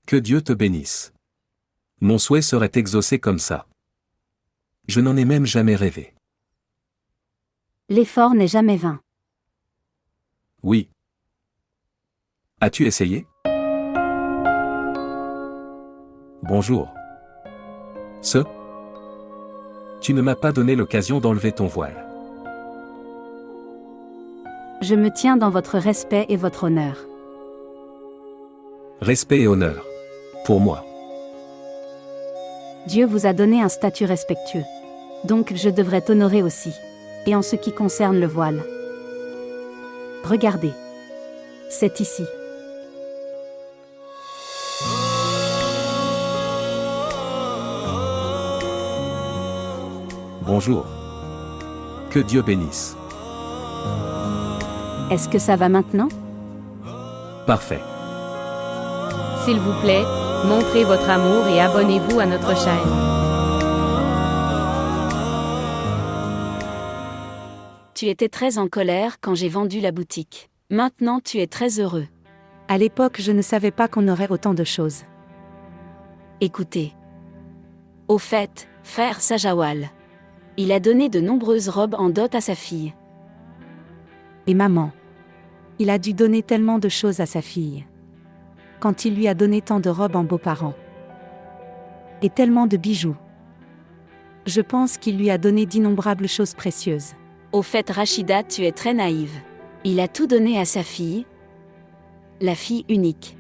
Que Dieu te bénisse. Mon souhait serait exaucé comme ça. Je n'en ai même jamais rêvé. L'effort n'est jamais vain. Oui. As-tu essayé? Bonjour. Tu ne m'as pas donné l'occasion d'enlever ton voile. Je me tiens dans votre respect et votre honneur. Respect et honneur. Pour moi. Dieu vous a donné un statut respectueux. Donc je devrais t'honorer aussi. Et en ce qui concerne le voile. Regardez. C'est ici. Bonjour. Que Dieu bénisse. Est-ce que ça va maintenant? Parfait. S'il vous plaît, montrez votre amour et abonnez-vous à notre chaîne. Tu étais très en colère quand j'ai vendu la boutique. Maintenant tu es très heureux. À l'époque, je ne savais pas qu'on aurait autant de choses. Écoutez. Au fait, frère Sajawal. Il a donné de nombreuses robes en dot à sa fille. Et maman. Il a dû donner tellement de choses à sa fille. Quand il lui a donné tant de robes en beaux-parents. Et tellement de bijoux. Je pense qu'il lui a donné d'innombrables choses précieuses. Au fait Rachida, tu es très naïve. Il a tout donné à sa fille. La fille unique.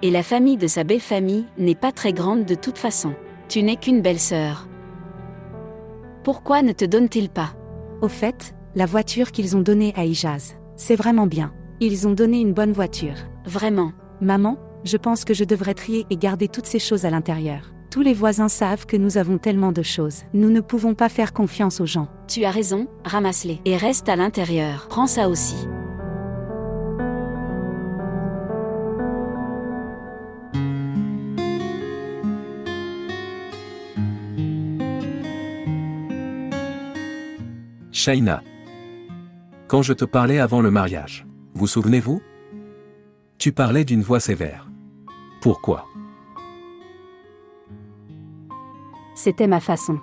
Et la famille de sa belle famille n'est pas très grande de toute façon. Tu n'es qu'une belle-sœur. Pourquoi ne te donne-t-il pas? Au fait, la voiture qu'ils ont donnée à Ijaz, c'est vraiment bien. Ils ont donné une bonne voiture. Vraiment. Maman, je pense que je devrais trier et garder toutes ces choses à l'intérieur. Tous les voisins savent que nous avons tellement de choses. Nous ne pouvons pas faire confiance aux gens. Tu as raison, ramasse-les. Et reste à l'intérieur. Prends ça aussi. Shaina. Quand je te parlais avant le mariage, vous souvenez-vous? Tu parlais d'une voix sévère. Pourquoi? C'était ma façon.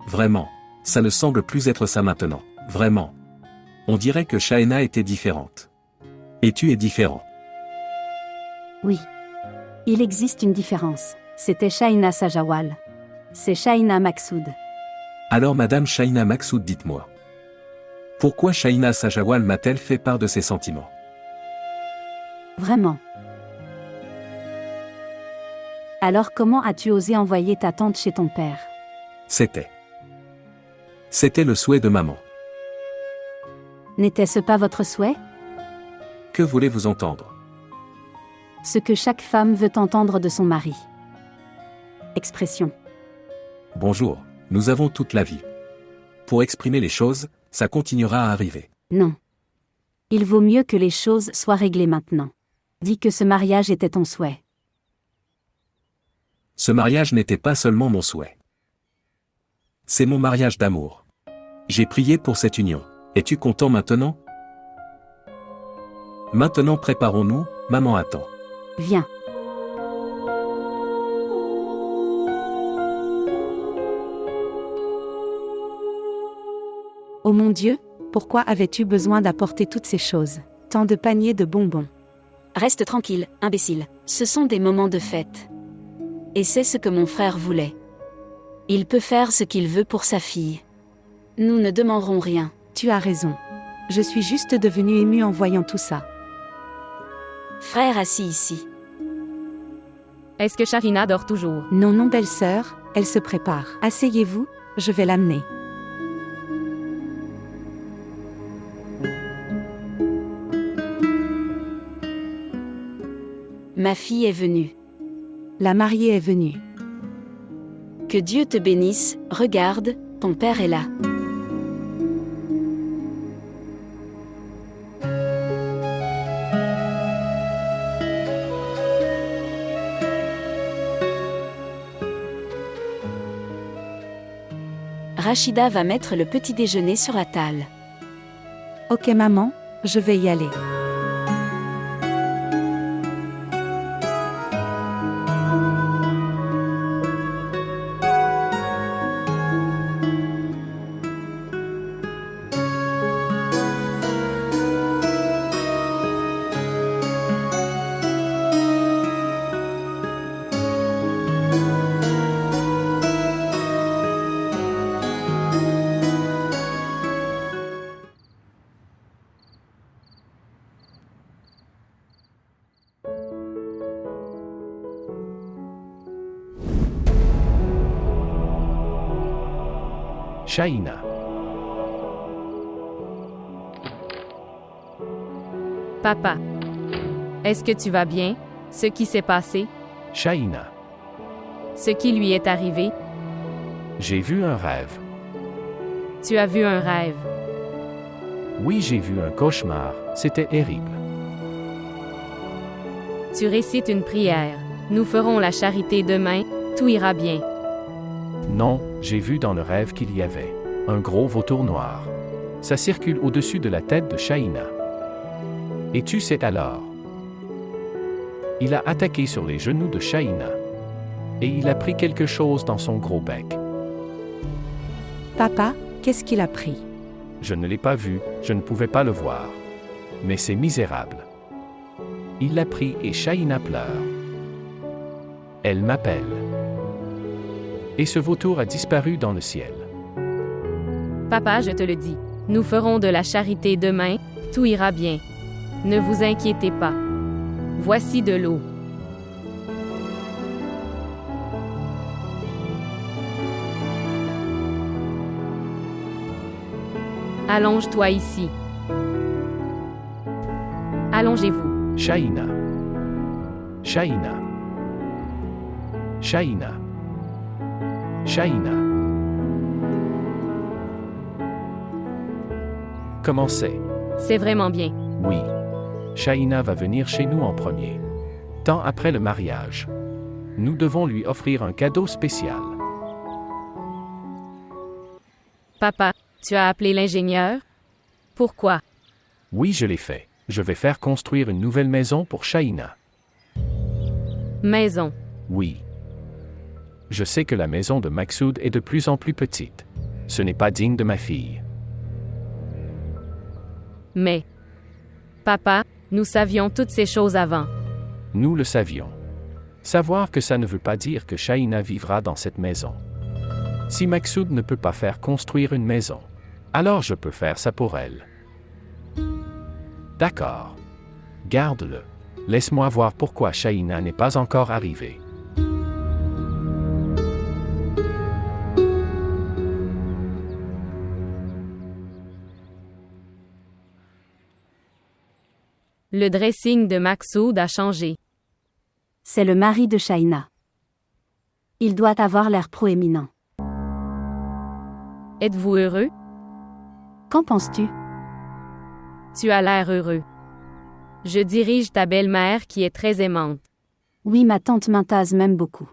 Vraiment, ça ne semble plus être ça maintenant. Vraiment. On dirait que Shaina était différente. Et tu es différent. Oui. Il existe une différence. C'était Shaina Sajawal. C'est Shaina Maksoud. Alors Madame Shaina Maksoud, dites-moi. Pourquoi Shaina Sajawal m'a-t-elle fait part de ses sentiments? Vraiment. Alors comment as-tu osé envoyer ta tante chez ton père? C'était le souhait de maman. N'était-ce pas votre souhait? Que voulez-vous entendre? Ce que chaque femme veut entendre de son mari. Expression. Bonjour, nous avons toute la vie. Pour exprimer les choses, ça continuera à arriver. Non. Il vaut mieux que les choses soient réglées maintenant. Dis que ce mariage était ton souhait. Ce mariage n'était pas seulement mon souhait. C'est mon mariage d'amour. J'ai prié pour cette union. Es-tu content maintenant? Maintenant préparons-nous, maman attend. Viens. Oh mon Dieu, pourquoi avais-tu besoin d'apporter toutes ces choses? Tant de paniers de bonbons. Reste tranquille, imbécile. Ce sont des moments de fête. Et c'est ce que mon frère voulait. Il peut faire ce qu'il veut pour sa fille. Nous ne demanderons rien. Tu as raison. Je suis juste devenue émue en voyant tout ça. Frère assis ici. Est-ce que Sharina dort toujours? Non, non, belle-sœur, elle se prépare. Asseyez-vous, je vais l'amener. Ma fille est venue. La mariée est venue. Que Dieu te bénisse, regarde, ton père est là. Rachida va mettre le petit déjeuner sur la table. Ok maman, je vais y aller. Shaina. Papa. Est-ce que tu vas bien? Ce qui s'est passé? Shaina. Ce qui lui est arrivé? J'ai vu un rêve. Tu as vu un rêve. Oui, j'ai vu un cauchemar. C'était terrible. Tu récites une prière. Nous ferons la charité demain, tout ira bien. Non, j'ai vu dans le rêve qu'il y avait un gros vautour noir. Ça circule au-dessus de la tête de Shaina. Et tu sais alors? Il a attaqué sur les genoux de Shaina. Et il a pris quelque chose dans son gros bec. Papa, qu'est-ce qu'il a pris? Je ne l'ai pas vu, je ne pouvais pas le voir. Mais c'est misérable. Il l'a pris et Shaina pleure. Elle m'appelle. Et ce vautour a disparu dans le ciel. Papa, je te le dis. Nous ferons de la charité demain, tout ira bien. Ne vous inquiétez pas. Voici de l'eau. Allonge-toi ici. Allongez-vous. Shaina. Shaina. Shaina. Shaina. Comment c'est? C'est vraiment bien. Oui. Shaina va venir chez nous en premier. Tant après le mariage. Nous devons lui offrir un cadeau spécial. Papa, tu as appelé l'ingénieur? Pourquoi? Oui, je l'ai fait. Je vais faire construire une nouvelle maison pour Shaina. Maison. Oui. Je sais que la maison de Maksoud est de plus en plus petite. Ce n'est pas digne de ma fille. Mais, papa, nous savions toutes ces choses avant. Nous le savions. Savoir que ça ne veut pas dire que Shaina vivra dans cette maison. Si Maksoud ne peut pas faire construire une maison, alors je peux faire ça pour elle. D'accord. Garde-le. Laisse-moi voir pourquoi Shaina n'est pas encore arrivée. Le dressing de Maksoud a changé. C'est le mari de Shaina. Il doit avoir l'air proéminent. Êtes-vous heureux? Qu'en penses-tu? Tu as l'air heureux. Je dirige ta belle-mère qui est très aimante. Oui, ma tante Mintaz m'aime beaucoup.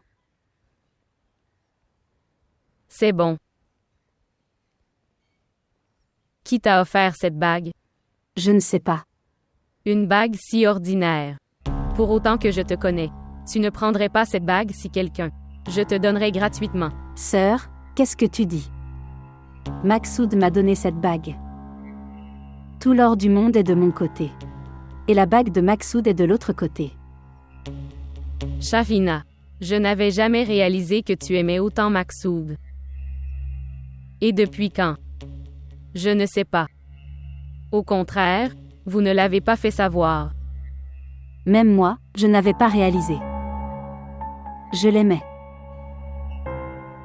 C'est bon. Qui t'a offert cette bague? Je ne sais pas. Une bague si ordinaire. Pour autant que je te connais, tu ne prendrais pas cette bague si quelqu'un. Je te donnerais gratuitement. Sœur, qu'est-ce que tu dis? Maksoud m'a donné cette bague. Tout l'or du monde est de mon côté. Et la bague de Maksoud est de l'autre côté. Shafina, je n'avais jamais réalisé que tu aimais autant Maksoud. Et depuis quand? Je ne sais pas. Au contraire, vous ne l'avez pas fait savoir. Même moi, je n'avais pas réalisé. Je l'aimais.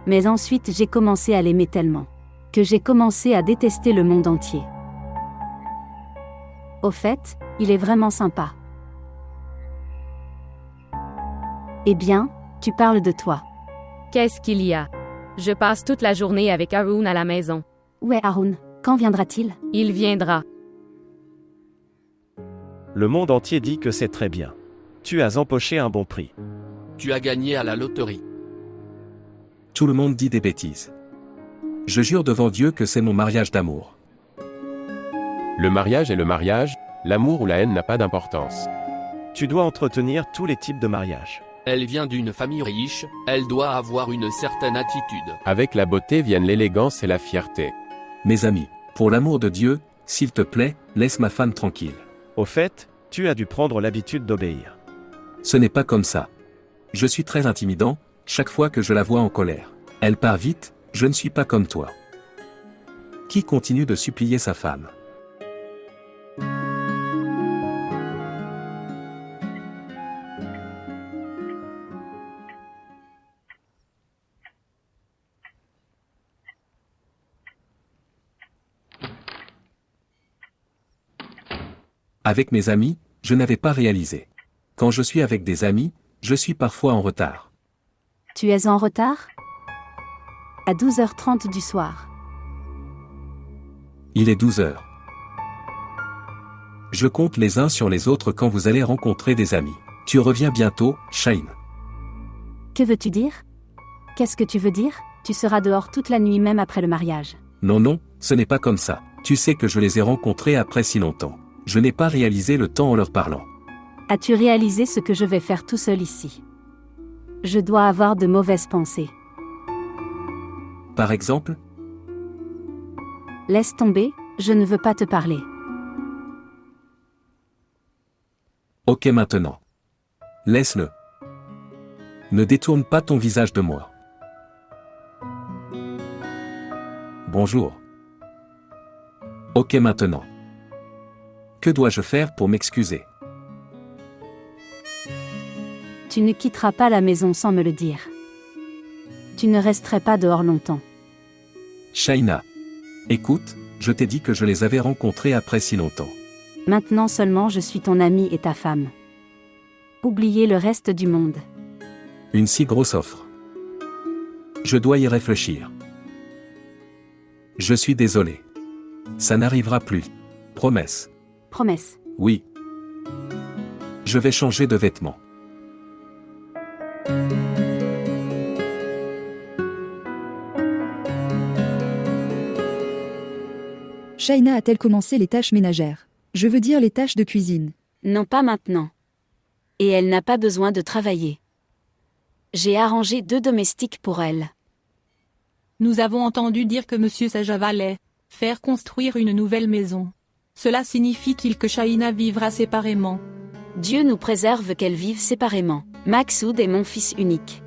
Mais ensuite j'ai commencé à l'aimer tellement que j'ai commencé à détester le monde entier. Au fait, il est vraiment sympa. Eh bien, tu parles de toi. Qu'est-ce qu'il y a? Je passe toute la journée avec Haroun à la maison. Où est Haroun? Quand viendra-t-il? Il viendra. Le monde entier dit que c'est très bien. Tu as empoché un bon prix. Tu as gagné à la loterie. Tout le monde dit des bêtises. Je jure devant Dieu que c'est mon mariage d'amour. Le mariage est le mariage, l'amour ou la haine n'a pas d'importance. Tu dois entretenir tous les types de mariage. Elle vient d'une famille riche, elle doit avoir une certaine attitude. Avec la beauté viennent l'élégance et la fierté. Mes amis, pour l'amour de Dieu, s'il te plaît, laisse ma femme tranquille. Au fait, tu as dû prendre l'habitude d'obéir. Ce n'est pas comme ça. Je suis très intimidant, chaque fois que je la vois en colère. Elle part vite, je ne suis pas comme toi. Qui continue de supplier sa femme? Avec mes amis, je n'avais pas réalisé. Quand je suis avec des amis, je suis parfois en retard. Tu es en retard? À 12h30 du soir. Il est 12 heures. Je compte les uns sur les autres quand vous allez rencontrer des amis. Tu reviens bientôt, Shane. Que veux-tu dire? Qu'est-ce que tu veux dire? Tu seras dehors toute la nuit même après le mariage. Non, non, ce n'est pas comme ça. Tu sais que je les ai rencontrés après si longtemps. Je n'ai pas réalisé le temps en leur parlant. As-tu réalisé ce que je vais faire tout seul ici? Je dois avoir de mauvaises pensées. Par exemple, Laisse tomber, je ne veux pas te parler. ok maintenant. Laisse-le. Ne détourne pas ton visage de moi. Bonjour. Ok maintenant. Que dois-je faire pour m'excuser? Tu ne quitteras pas la maison sans me le dire. Tu ne resterais pas dehors longtemps. Shaina. Écoute, je t'ai dit que je les avais rencontrés après si longtemps. Maintenant seulement je suis ton amie et ta femme. Oubliez le reste du monde. Une si grosse offre. Je dois y réfléchir. Je suis désolé. Ça n'arrivera plus. Promesse. Promesse. Oui. Je vais changer de vêtements. Shaina a-t-elle commencé les tâches ménagères? Je veux dire les tâches de cuisine. Non, pas maintenant. Et elle n'a pas besoin de travailler. J'ai arrangé 2 domestiques pour elle. Nous avons entendu dire que Monsieur Sajava allait faire construire une nouvelle maison. Cela signifie-t-il que Shaina vivra séparément? Dieu nous préserve qu'elles vivent séparément. Maxoud est mon fils unique.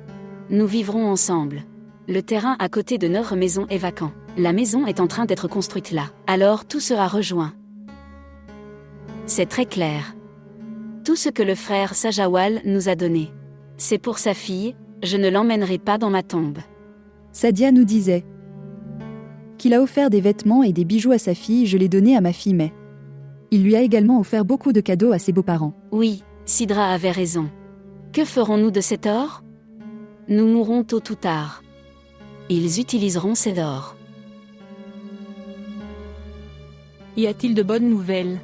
Nous vivrons ensemble. Le terrain à côté de notre maison est vacant. La maison est en train d'être construite là. Alors tout sera rejoint. C'est très clair. Tout ce que le frère Sajawal nous a donné. C'est pour sa fille, je ne l'emmènerai pas dans ma tombe. Sadia nous disait qu'il a offert des vêtements et des bijoux à sa fille, je l'ai donné à ma fille mais. Il lui a également offert beaucoup de cadeaux à ses beaux-parents. Oui, Sidra avait raison. Que ferons-nous de cet or? Nous mourrons tôt ou tard. Ils utiliseront cet or. Y a-t-il de bonnes nouvelles?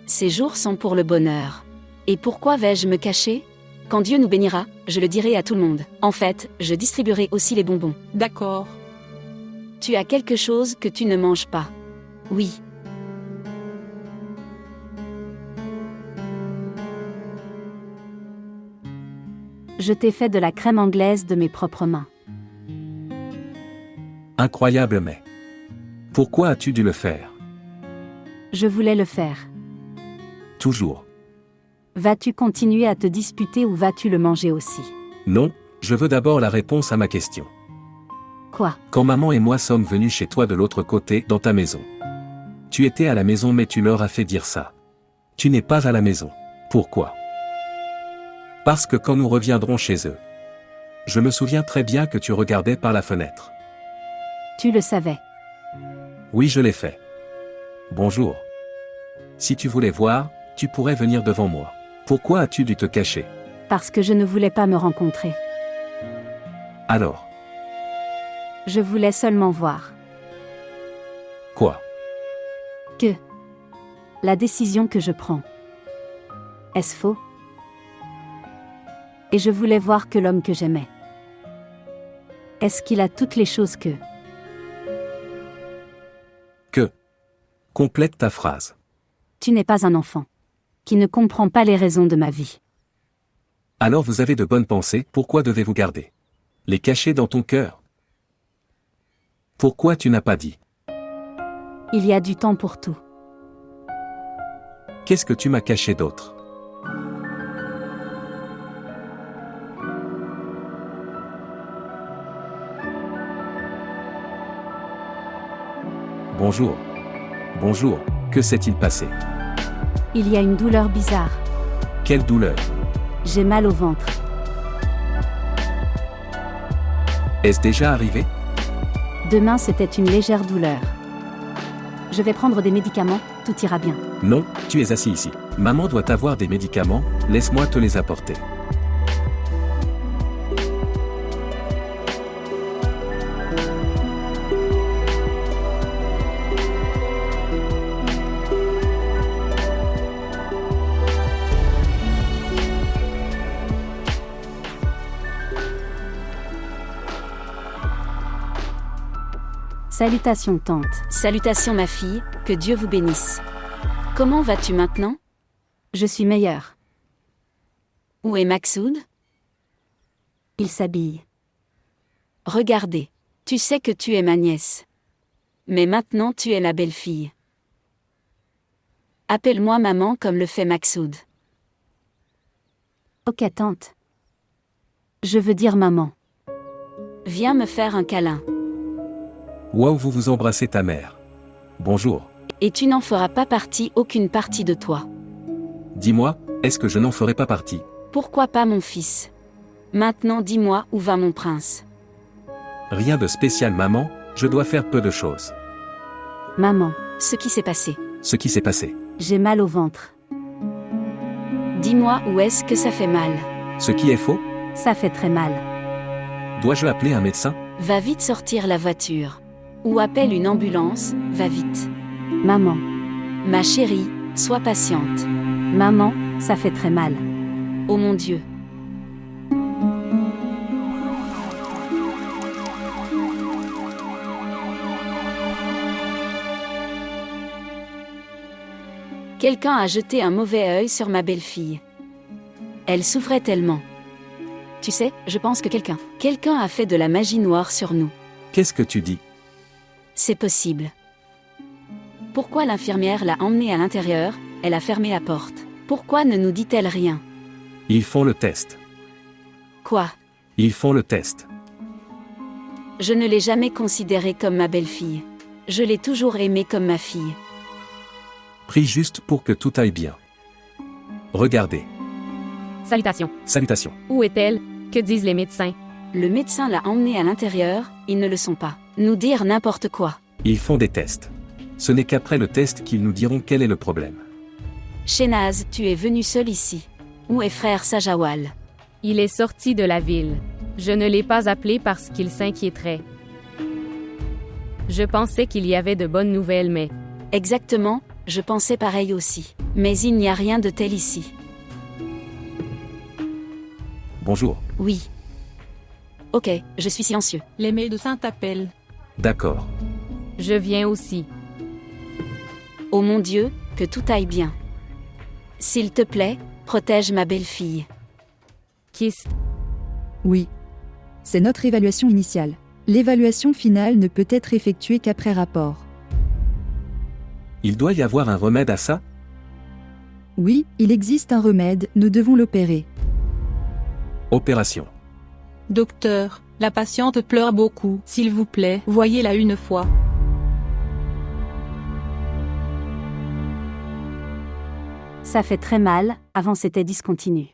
Ces jours sont pour le bonheur. Et pourquoi vais-je me cacher? Quand Dieu nous bénira, je le dirai à tout le monde. En fait, je distribuerai aussi les bonbons. D'accord. Tu as quelque chose que tu ne manges pas. Oui. Je t'ai fait de la crème anglaise de mes propres mains. Incroyable mais. Pourquoi as-tu dû le faire? Je voulais le faire. Toujours. Vas-tu continuer à te disputer ou vas-tu le manger aussi? Non, je veux d'abord la réponse à ma question. Quoi? Quand maman et moi sommes venus chez toi de l'autre côté, dans ta maison. Tu étais à la maison mais tu leur as fait dire ça. Tu n'es pas à la maison. Pourquoi? Parce que quand nous reviendrons chez eux. Je me souviens très bien que tu regardais par la fenêtre. Tu le savais. Oui, je l'ai fait. Bonjour. Si tu voulais voir, tu pourrais venir devant moi. Pourquoi as-tu dû te cacher? Parce que je ne voulais pas me rencontrer. Alors, Je voulais seulement voir quoi? que la décision que je prends. Est-ce faux? Et je voulais voir que l'homme que j'aimais. Est-ce qu'il a toutes les choses que... Que? Complète ta phrase. Tu n'es pas un enfant. Qui ne comprend pas les raisons de ma vie. Alors vous avez de bonnes pensées, pourquoi devez-vous garder? Les cacher dans ton cœur? Pourquoi tu n'as pas dit? Il y a du temps pour tout. Qu'est-ce que tu m'as caché d'autre? Bonjour. Bonjour, que s'est-il passé? Il y a une douleur bizarre. Quelle douleur? J'ai mal au ventre. Est-ce déjà arrivé? Demain, c'était une légère douleur. Je vais prendre des médicaments, tout ira bien. Non, tu es assis ici. Maman doit avoir des médicaments, laisse-moi te les apporter. Salutations tante. Salutations ma fille, que Dieu vous bénisse. Comment vas-tu maintenant? Je suis meilleure. Où est Maxoud? Il s'habille. Regardez. Tu sais que tu es ma nièce. Mais maintenant tu es la belle-fille. Appelle-moi maman comme le fait Maxoud. Ok tante. Je veux dire maman. Viens me faire un câlin. Waouh, vous vous embrassez ta mère. Bonjour. Et tu n'en feras pas partie, aucune partie de toi. Dis-moi, est-ce que je n'en ferai pas partie? Pourquoi pas mon fils? Maintenant dis-moi où va mon prince. Rien de spécial maman, je dois faire peu de choses. Maman, Ce qui s'est passé. Ce qui s'est passé. j'ai mal au ventre. Dis-moi où est-ce que ça fait mal. Ce qui est faux? Ça fait très mal. Dois-je appeler un médecin? Va vite sortir la voiture. Ou appelle une ambulance, va vite. Maman, Ma chérie, sois patiente. maman, ça fait très mal. Oh mon Dieu. Quelqu'un a jeté un mauvais œil sur ma belle-fille. Elle souffrait tellement. Tu sais, je pense que quelqu'un a fait de la magie noire sur nous. Qu'est-ce que tu dis? C'est possible. Pourquoi l'infirmière l'a emmenée à l'intérieur? Elle a fermé la porte. Pourquoi ne nous dit-elle rien? Ils font le test. Quoi? Ils font le test. Je ne l'ai jamais considérée comme ma belle-fille. Je l'ai toujours aimée comme ma fille. Prie juste pour que tout aille bien. Regardez. Salutations. Salutations. Où est-elle? Que disent les médecins? Le médecin l'a emmenée à l'intérieur, ils ne le sont pas. Nous dire n'importe quoi. Ils font des tests. Ce n'est qu'après le test qu'ils nous diront quel est le problème. Shénaz, tu es venu seul ici. Où est frère Sajawal? Il est sorti de la ville. Je ne l'ai pas appelé parce qu'il s'inquiéterait. Je pensais qu'il y avait de bonnes nouvelles, mais... Exactement, je pensais pareil aussi. Mais il n'y a rien de tel ici. Bonjour. Oui. Ok, je suis silencieux. Les médecins t'appellent. D'accord. Je viens aussi. Oh mon Dieu, que tout aille bien. S'il te plaît, protège ma belle-fille. Kist. Oui. C'est notre évaluation initiale. L'évaluation finale ne peut être effectuée qu'après rapport. Il doit y avoir un remède à ça? Oui, il existe un remède, nous devons l'opérer. Opération. Docteur, la patiente pleure beaucoup. S'il vous plaît, voyez-la une fois. Ça fait très mal, avant c'était discontinu.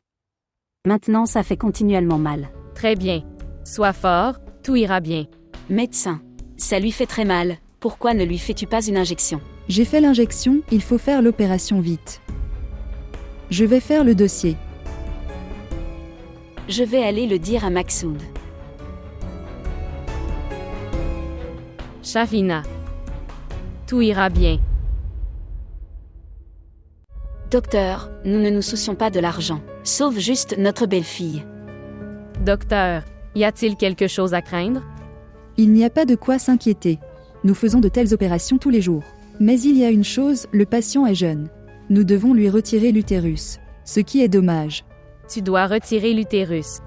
Maintenant ça fait continuellement mal. Très bien. Sois fort, tout ira bien. Médecin. Ça lui fait très mal, pourquoi ne lui fais-tu pas une injection? J'ai fait l'injection, il faut faire l'opération vite. Je vais faire le dossier. Je vais aller le dire à Maksoud. Shafina. Tout ira bien. Docteur, nous ne nous soucions pas de l'argent. Sauve juste notre belle-fille. Docteur, y a-t-il quelque chose à craindre? Il n'y a pas de quoi s'inquiéter. Nous faisons de telles opérations tous les jours. Mais il y a une chose, le patient est jeune. Nous devons lui retirer l'utérus. Ce qui est dommage. Tu dois retirer l'utérus.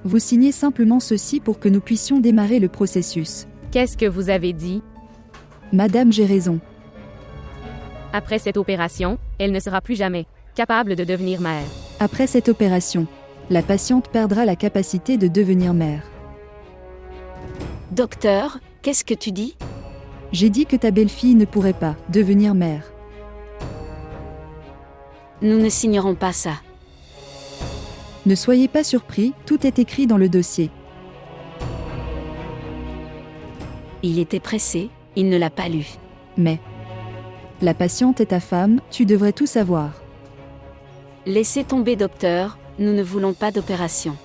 Vous signez simplement ceci pour que nous puissions démarrer le processus. Qu'est-ce que vous avez dit? Madame, j'ai raison. Après cette opération, elle ne sera plus jamais capable de devenir mère. Après cette opération, la patiente perdra la capacité de devenir mère. Docteur, qu'est-ce que tu dis? J'ai dit que ta belle-fille ne pourrait pas devenir mère. Nous ne signerons pas ça. Ne soyez pas surpris, tout est écrit dans le dossier. Il était pressé, il ne l'a pas lu. Mais la patiente est ta femme, tu devrais tout savoir. Laissez tomber docteur, nous ne voulons pas d'opération.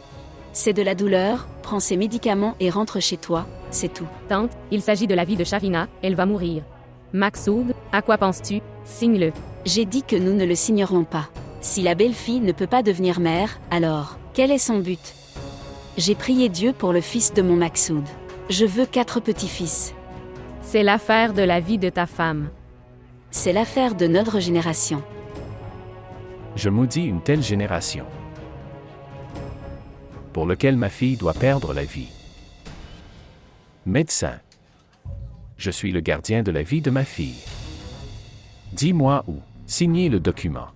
C'est de la douleur, prends ces médicaments et rentre chez toi, c'est tout. Tante, il s'agit de la vie de Shafina, elle va mourir. Maksoud, à quoi penses-tu? Signe-le. J'ai dit que nous ne le signerons pas. Si la belle-fille ne peut pas devenir mère, alors, quel est son but? J'ai prié Dieu pour le fils de mon Maksoud. Je veux 4 petits-fils. C'est l'affaire de la vie de ta femme. C'est l'affaire de notre génération. Je maudis une telle génération, pour lequel ma fille doit perdre la vie. Médecin, je suis le gardien de la vie de ma fille. Dis-moi où. Signez le document.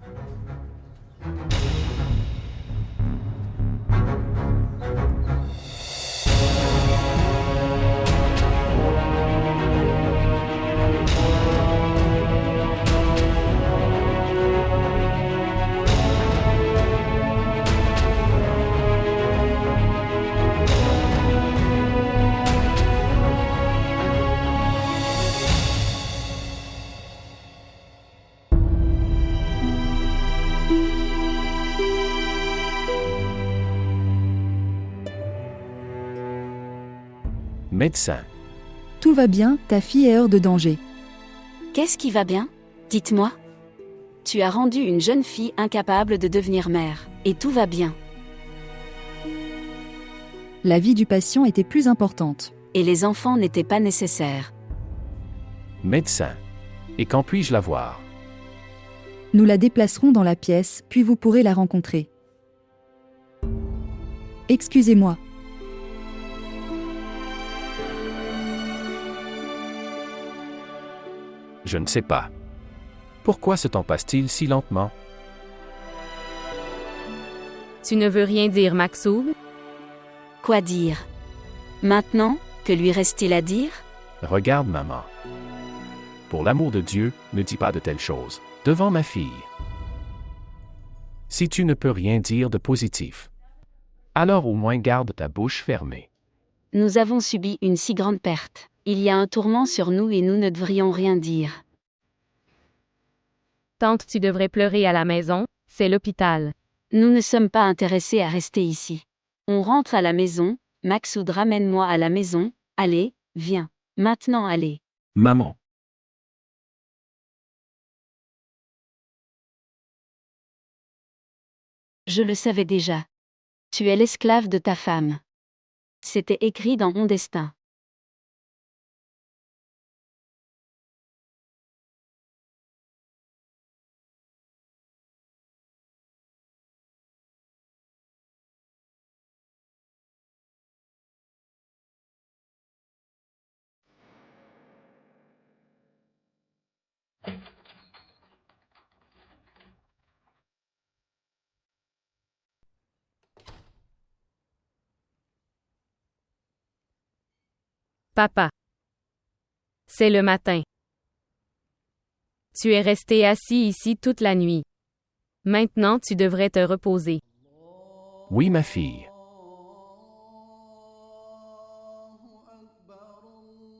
Médecin, Tout va bien, ta fille est hors de danger. Qu'est-ce qui va bien? Dites-moi. Tu as rendu une jeune fille incapable de devenir mère, et tout va bien. La vie du patient était plus importante. Et les enfants n'étaient pas nécessaires. médecin. Et quand puis-je la voir? Nous la déplacerons dans la pièce, puis vous pourrez la rencontrer. Excusez-moi. Je ne sais pas. Pourquoi se temps passe-t-il si lentement? Tu ne veux rien dire, Maksoud? Quoi dire? Maintenant, que lui reste-t-il à dire? Regarde, maman. Pour l'amour de Dieu, ne dis pas de telles choses, devant ma fille. Si tu ne peux rien dire de positif, alors au moins garde ta bouche fermée. Nous avons subi une si grande perte. Il y a un tourment sur nous et nous ne devrions rien dire. Tante, tu devrais pleurer à la maison, c'est l'hôpital. Nous ne sommes pas intéressés à rester ici. On rentre à la maison, Maksoud ramène-moi à la maison, allez, viens. Maintenant allez. Maman. Je le savais déjà. Tu es l'esclave de ta femme. C'était écrit dans mon destin. Papa. C'est le matin. Tu es resté assis ici toute la nuit. Maintenant tu devrais te reposer. Oui, ma fille.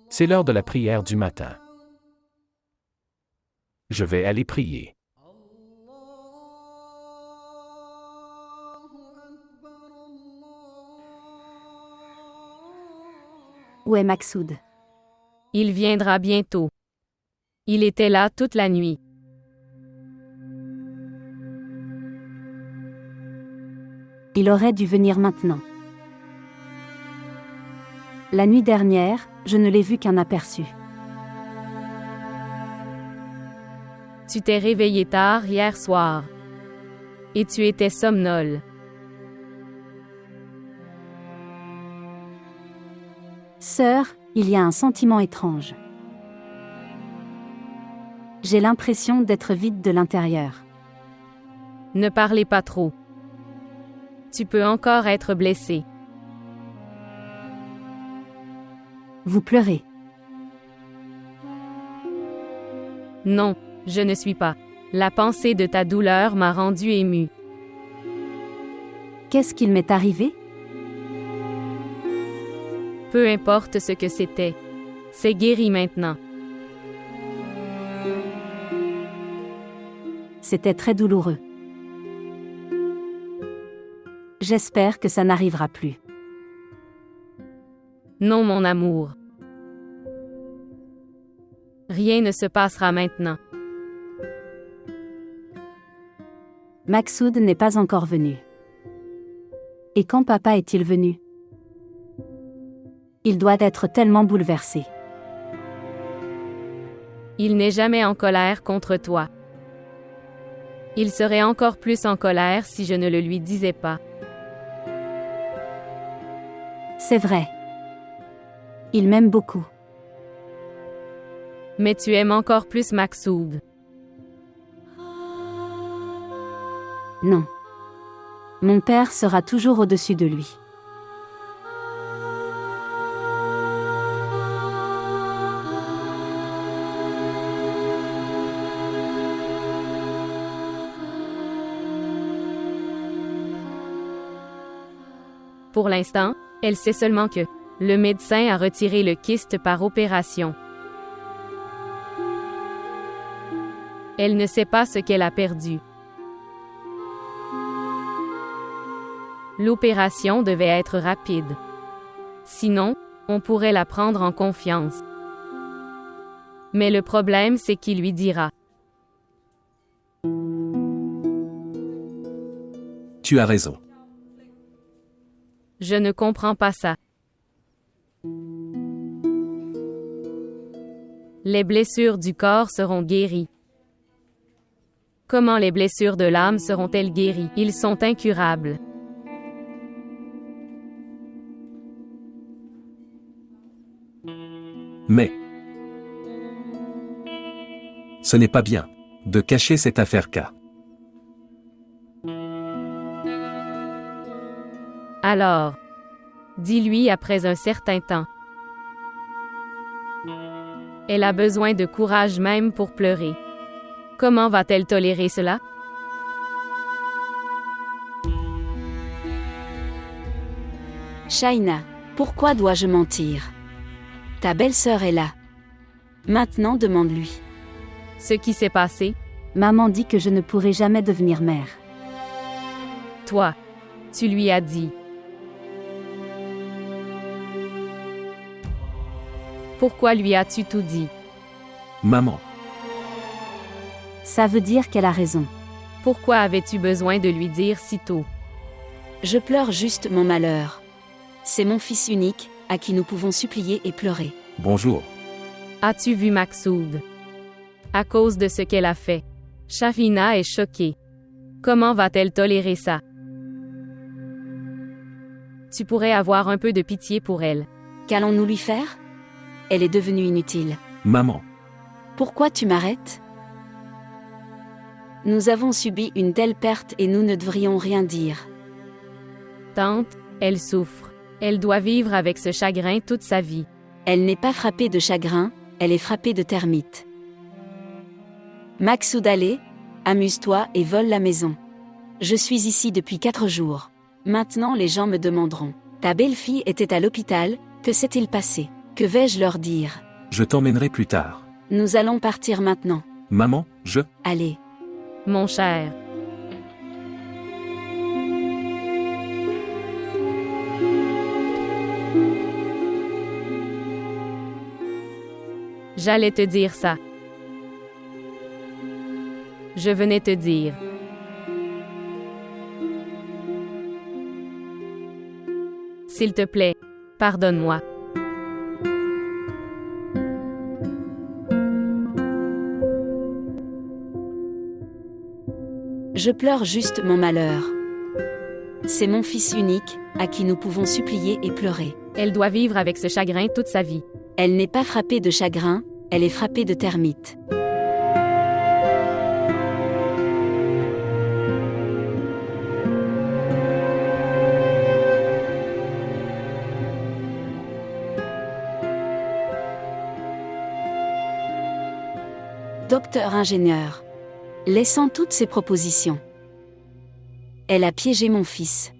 C'est l'heure de la prière du matin. Je vais aller prier. Où est Maksoud? Il viendra bientôt. Il était là toute la nuit. Il aurait dû venir maintenant. La nuit dernière, je ne l'ai vu qu'un aperçu. Tu t'es réveillé tard hier soir. Et tu étais somnole. Sœur, il y a un sentiment étrange. J'ai l'impression d'être vide de l'intérieur. Ne parlez pas trop. Tu peux encore être blessé. Vous pleurez. Non, je ne suis pas. La pensée de ta douleur m'a rendu ému. Qu'est-ce qu'il m'est arrivé? Peu importe ce que c'était. C'est guéri maintenant. C'était très douloureux. J'espère que ça n'arrivera plus. Non, mon amour. Rien ne se passera maintenant. Maksoud n'est pas encore venu. Et quand papa est-il venu? Il doit être tellement bouleversé. Il n'est jamais en colère contre toi. Il serait encore plus en colère si je ne le lui disais pas. C'est vrai. Il m'aime beaucoup. Mais tu aimes encore plus Maksoud. Non. Mon père sera toujours au-dessus de lui. Pour l'instant, elle sait seulement que le médecin a retiré le kyste par opération. Elle ne sait pas ce qu'elle a perdu. L'opération devait être rapide. Sinon, on pourrait la prendre en confiance. Mais le problème, c'est qui lui dira. Tu as raison. Je ne comprends pas ça. Les blessures du corps seront guéries. Comment les blessures de l'âme seront-elles guéries? Ils sont incurables. Mais ce n'est pas bien de cacher cette affaire-là. Alors, dis-lui après un certain temps. Elle a besoin de courage même pour pleurer. Comment va-t-elle tolérer cela? Shaina, pourquoi dois-je mentir? Ta belle-sœur est là. Maintenant demande-lui. Ce qui s'est passé? Maman dit que je ne pourrai jamais devenir mère. Toi, tu lui as dit. Pourquoi lui as-tu tout dit? Maman, Ça veut dire qu'elle a raison. Pourquoi avais-tu besoin de lui dire si tôt? Je pleure juste mon malheur. C'est mon fils unique, à qui nous pouvons supplier et pleurer. bonjour. As-tu vu Maksoud? À cause de ce qu'elle a fait. Shaina est choquée. Comment va-t-elle tolérer ça? Tu pourrais avoir un peu de pitié pour elle. Qu'allons-nous lui faire? Elle est devenue inutile. Maman, Pourquoi tu m'arrêtes? Nous avons subi une telle perte et nous ne devrions rien dire. Tante, elle souffre. Elle doit vivre avec ce chagrin toute sa vie. Elle n'est pas frappée de chagrin, elle est frappée de termites. Maksoud, allez, amuse-toi et vole la maison. Je suis ici depuis 4 jours. Maintenant les gens me demanderont. Ta belle-fille était à l'hôpital, que s'est-il passé? Que vais-je leur dire? je t'emmènerai plus tard. Nous allons partir maintenant. Maman, Allez. Mon cher. J'allais te dire ça. Je venais te dire. S'il te plaît, pardonne-moi. Je pleure juste mon malheur. C'est mon fils unique, à qui nous pouvons supplier et pleurer. Elle doit vivre avec ce chagrin toute sa vie. Elle n'est pas frappée de chagrin, elle est frappée de termites. Docteur ingénieur. Laissant toutes ses propositions. Elle a piégé mon fils.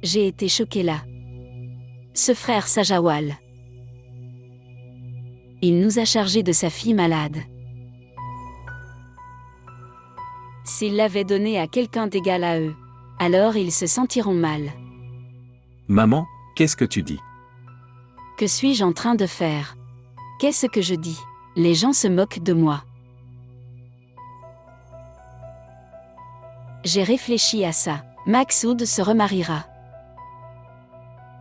J'ai été choquée là. Ce frère Sajawal. Il nous a chargés de sa fille malade. S'il l'avait donnée à quelqu'un d'égal à eux, alors ils se sentiront mal. Maman, qu'est-ce que tu dis? Que suis-je en train de faire? Qu'est-ce que je dis? Les gens se moquent de moi. J'ai réfléchi à ça. Maxoud se remariera.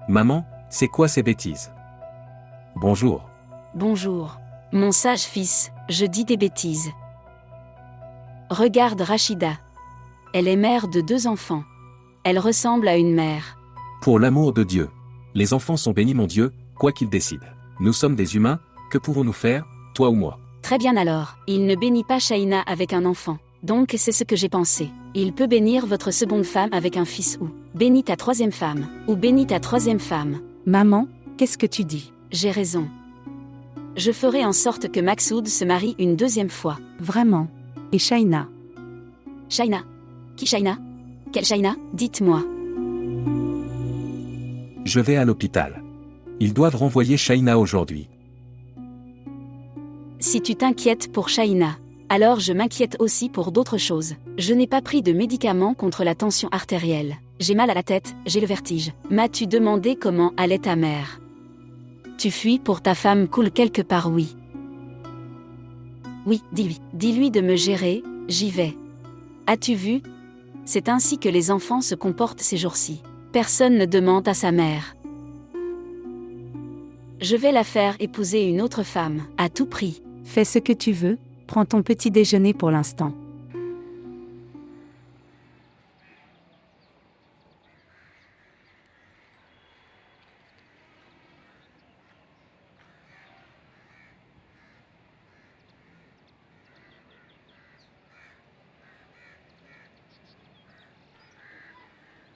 Maman, c'est quoi ces bêtises? Bonjour. Bonjour. Mon sage fils, je dis des bêtises. Regarde Rachida. Elle est mère de 2 enfants. Elle ressemble à une mère. Pour l'amour de Dieu. Les enfants sont bénis mon Dieu, quoi qu'ils décident. Nous sommes des humains, que pouvons-nous faire, toi ou moi? Très bien alors, il ne bénit pas Shaina avec un enfant. Donc c'est ce que j'ai pensé. Il peut bénir votre seconde femme avec un fils ou bénis ta 3e femme, ou bénis ta 3e femme. Maman, qu'est-ce que tu dis? J'ai raison. Je ferai en sorte que Maxoud se marie une 2e fois. Vraiment? Et Shaina? Shaina? Qui Shaina? Quelle Shaina? Dites-moi. Je vais à l'hôpital. Ils doivent renvoyer Shaina aujourd'hui. Si tu t'inquiètes pour Shaina, alors je m'inquiète aussi pour d'autres choses. Je n'ai pas pris de médicaments contre la tension artérielle. J'ai mal à la tête, j'ai le vertige. M'as-tu demandé comment allait ta mère? Tu fuis pour ta femme coule quelque part, oui. Oui, dis-lui. Dis-lui de me gérer, j'y vais. As-tu vu? C'est ainsi que les enfants se comportent ces jours-ci. Personne ne demande à sa mère. Je vais la faire épouser une autre femme, à tout prix. Fais ce que tu veux, prends ton petit déjeuner pour l'instant.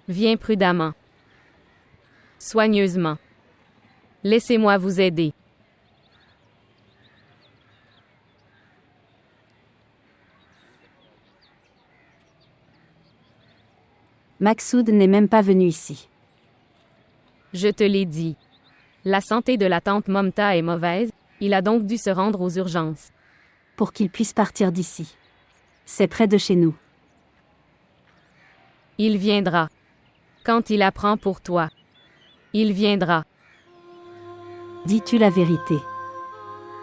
Viens prudemment. Soigneusement. Laissez-moi vous aider. Maxoud n'est même pas venu ici. Je te l'ai dit. La santé de la tante Momta est mauvaise, il a donc dû se rendre aux urgences. Pour qu'il puisse partir d'ici. C'est près de chez nous. Il viendra. Quand il apprend pour toi. Il viendra. Dis-tu la vérité?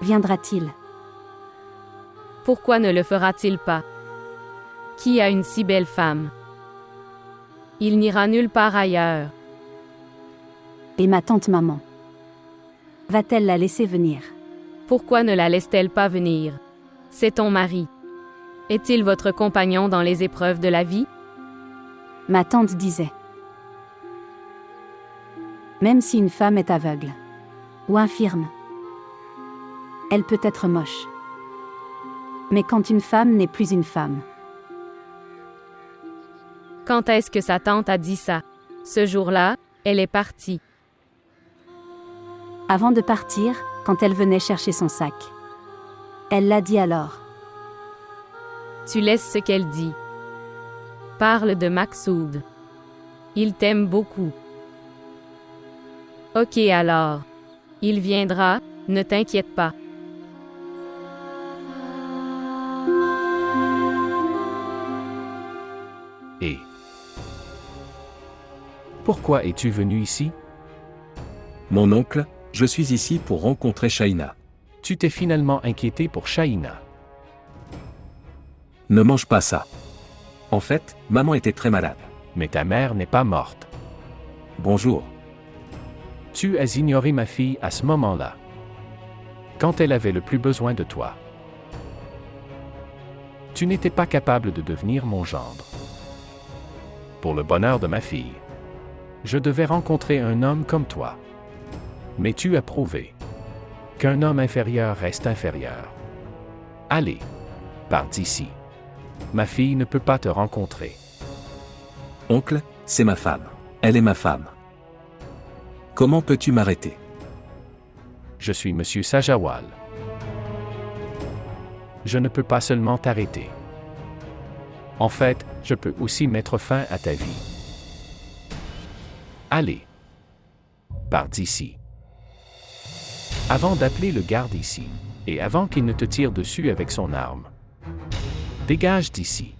Viendra-t-il? Pourquoi ne le fera-t-il pas? Qui a une si belle femme? Il n'ira nulle part ailleurs. Et ma tante maman? Va-t-elle la laisser venir? Pourquoi ne la laisse-t-elle pas venir? C'est ton mari. Est-il votre compagnon dans les épreuves de la vie? Ma tante disait. Même si une femme est aveugle ou infirme, elle peut être moche. Mais quand une femme n'est plus une femme. Quand est-ce que sa tante a dit ça? Ce jour-là, elle est partie. Avant de partir, quand elle venait chercher son sac. Elle l'a dit alors. Tu laisses ce qu'elle dit. Parle de Maxoud. Il t'aime beaucoup. Ok alors. Il viendra, ne t'inquiète pas. Et pourquoi es-tu venu ici? Mon oncle, je suis ici pour rencontrer Shaina. Tu t'es finalement inquiété pour Shaina. Ne mange pas ça. En fait, maman était très malade. Mais ta mère n'est pas morte. Bonjour. Tu as ignoré ma fille à ce moment-là. Quand elle avait le plus besoin de toi. Tu n'étais pas capable de devenir mon gendre. Pour le bonheur de ma fille, je devais rencontrer un homme comme toi. Mais tu as prouvé qu'un homme inférieur reste inférieur. Allez, pars d'ici. Ma fille ne peut pas te rencontrer. Oncle, c'est ma femme. Elle est ma femme. Comment peux-tu m'arrêter? Je suis Monsieur Sajawal. Je ne peux pas seulement t'arrêter. En fait, je peux aussi mettre fin à ta vie. Allez, pars d'ici. Avant d'appeler le garde ici, et avant qu'il ne te tire dessus avec son arme, dégage d'ici.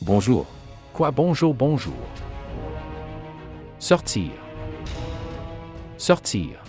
Bonjour. Quoi bonjour bonjour. Sortir. Sortir.